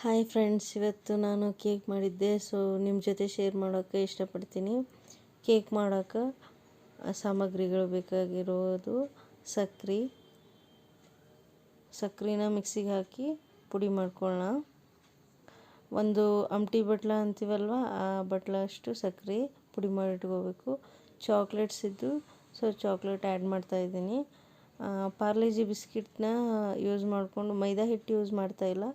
Hi friends, ಇವತ್ತು ನಾನು cake ಮಾಡಿದ್ದೆ. ಸೊ ನಿಮ್ಮ ಜೊತೆ ಶೇರ್ ಮಾಡೋಕ್ಕೆ ಇಷ್ಟಪಡ್ತೀನಿ. ಕೇಕ್ ಮಾಡೋಕ್ಕೆ ಸಾಮಗ್ರಿಗಳು ಬೇಕಾಗಿರೋದು ಸಕ್ಕರೆನ ಮಿಕ್ಸಿಗೆ ಹಾಕಿ ಪುಡಿ ಮಾಡ್ಕೊಳ್ಳೋಣ. ಒಂದು ಅಮ್ಟಿ ಬಟ್ಲ ಅಂತೀವಲ್ವ, ಆ ಬಟ್ಲಷ್ಟು ಸಕ್ಕರೆ ಪುಡಿ ಮಾಡಿಟ್ಕೋಬೇಕು. ಚಾಕ್ಲೇಟ್ಸ್ ಇದ್ದು, ಸೊ ಚಾಕ್ಲೇಟ್ ಆ್ಯಡ್ ಮಾಡ್ತಾಯಿದ್ದೀನಿ. ಪಾರ್ಲೆ-ಜಿ ಬಿಸ್ಕಿಟ್ನ ಯೂಸ್ ಮಾಡಿಕೊಂಡು, ಮೈದಾ ಹಿಟ್ಟು ಯೂಸ್ ಮಾಡ್ತಾಯಿಲ್ಲ.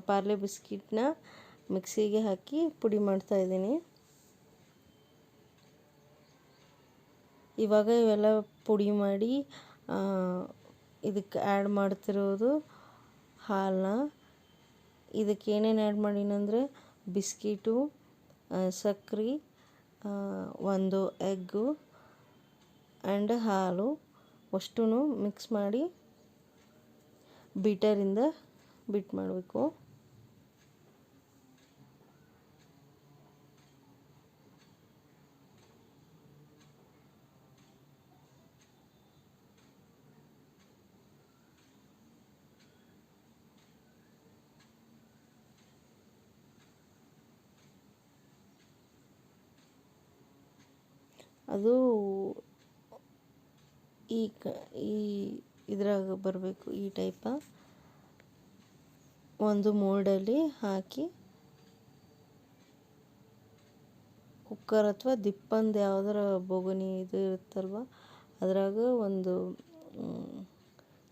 ಪಾರ್ಲೆ ಬಿಸ್ಕಿಟ್ನ ಮಿಕ್ಸಿಗೆ ಹಾಕಿ ಪುಡಿ ಮಾಡ್ತಾಯಿದ್ದೀನಿ. ಇವಾಗ ಇವೆಲ್ಲ ಪುಡಿ ಮಾಡಿ ಇದಕ್ಕೆ ಆ್ಯಡ್ ಮಾಡ್ತಿರೋದು ಹಾಲನ್ನ. ಇದಕ್ಕೆ ಏನೇನು ಆ್ಯಡ್ ಮಾಡೀನಂದರೆ ಬಿಸ್ಕಿಟು, ಸಕ್ಕರೆ, ಒಂದು ಎಗ್ಗು ಆ್ಯಂಡ್ ಹಾಲು ಅಷ್ಟೂ ಮಿಕ್ಸ್ ಮಾಡಿ ಬೀಟರಿಂದ ಬೀಟ್ ಮಾಡಬೇಕು. ಅದು ಈ ಇದ್ರಾಗ ಬರಬೇಕು, ಈ ಟೈಪ. ಒಂದು ಮೋಲ್ಡಲ್ಲಿ ಹಾಕಿ ಕುಕ್ಕರ್ ಅಥವಾ ದಿಪ್ಪಂದು ಯಾವುದರ ಬೋಗಣಿ ಇದು ಇರುತ್ತಲ್ವ, ಅದ್ರಾಗ ಒಂದು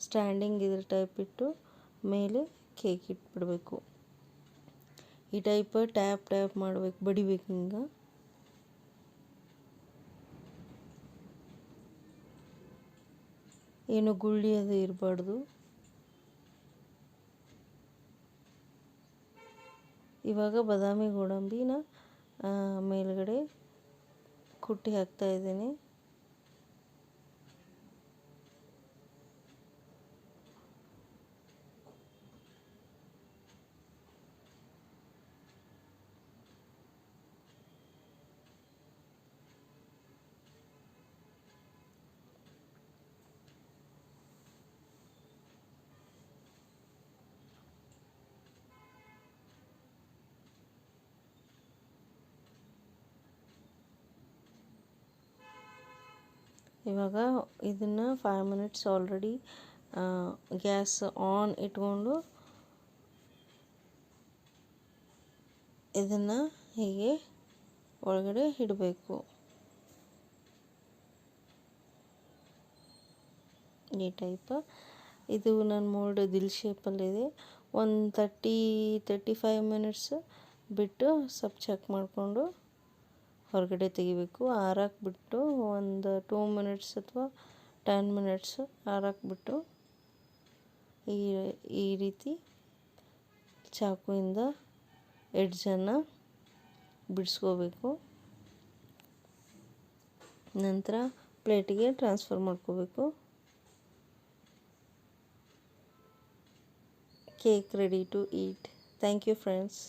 ಸ್ಟ್ಯಾಂಡಿಂಗ್ ಇದ್ರ ಟೈಪ್ ಇಟ್ಟು ಮೇಲೆ ಕೇಕ್ ಇಟ್ಬಿಡಬೇಕು. ಈ ಟೈಪ್ ಟ್ಯಾಪ್ ಮಾಡಬೇಕು, ಬಡಿಬೇಕು. ಹಿಂಗೆ ಏನು ಗುಳ್ಳಿ ಅದು ಇರಬಾರ್ದು. ಇವಾಗ ಬಾದಾಮಿ ಗೋಡಂಬಿನ ಮೇಲ್ಗಡೆ ಕುಟ್ಟಿ ಹಾಕ್ತಾಯಿದ್ದೀನಿ. ಇವಾಗ ಇದನ್ನು 5 ಮಿನಿಟ್ಸ್ ಆಲ್ರೆಡಿ ಗ್ಯಾಸ್ ಆನ್ ಇಟ್ಕೊಂಡು ಇದನ್ನು ಹೀಗೆ ಒಳಗಡೆ ಇಡಬೇಕು. ಈ ಟೈಪ್. ಇದು ನನ್ನ ಮೋಲ್ಡ್ ದಿಲ್ ಶೇಪಲ್ಲಿದೆ. ಒಂದು 35 ಮಿನಿಟ್ಸ್ ಬಿಟ್ಟು ಸ್ವಲ್ಪ ಚೆಕ್ ಮಾಡಿಕೊಂಡು ಹೊರಗಡೆ ತೆಗಿಬೇಕು. ಆರಾಕ್ಬಿಟ್ಟು ಒಂದು 2 ಮಿನಿಟ್ಸ್ ಅಥವಾ 10 ಮಿನಿಟ್ಸ್ ಆರಾಕ್ಬಿಟ್ಟು ಈ ರೀತಿ ಚಾಕುವಿಂದ ಎಡ್ಜನ್ನು ಬಿಡಿಸ್ಕೋಬೇಕು. ನಂತರ ಪ್ಲೇಟಿಗೆ ಟ್ರಾನ್ಸ್ಫರ್ ಮಾಡ್ಕೋಬೇಕು. Cake ready to eat. Thank you friends.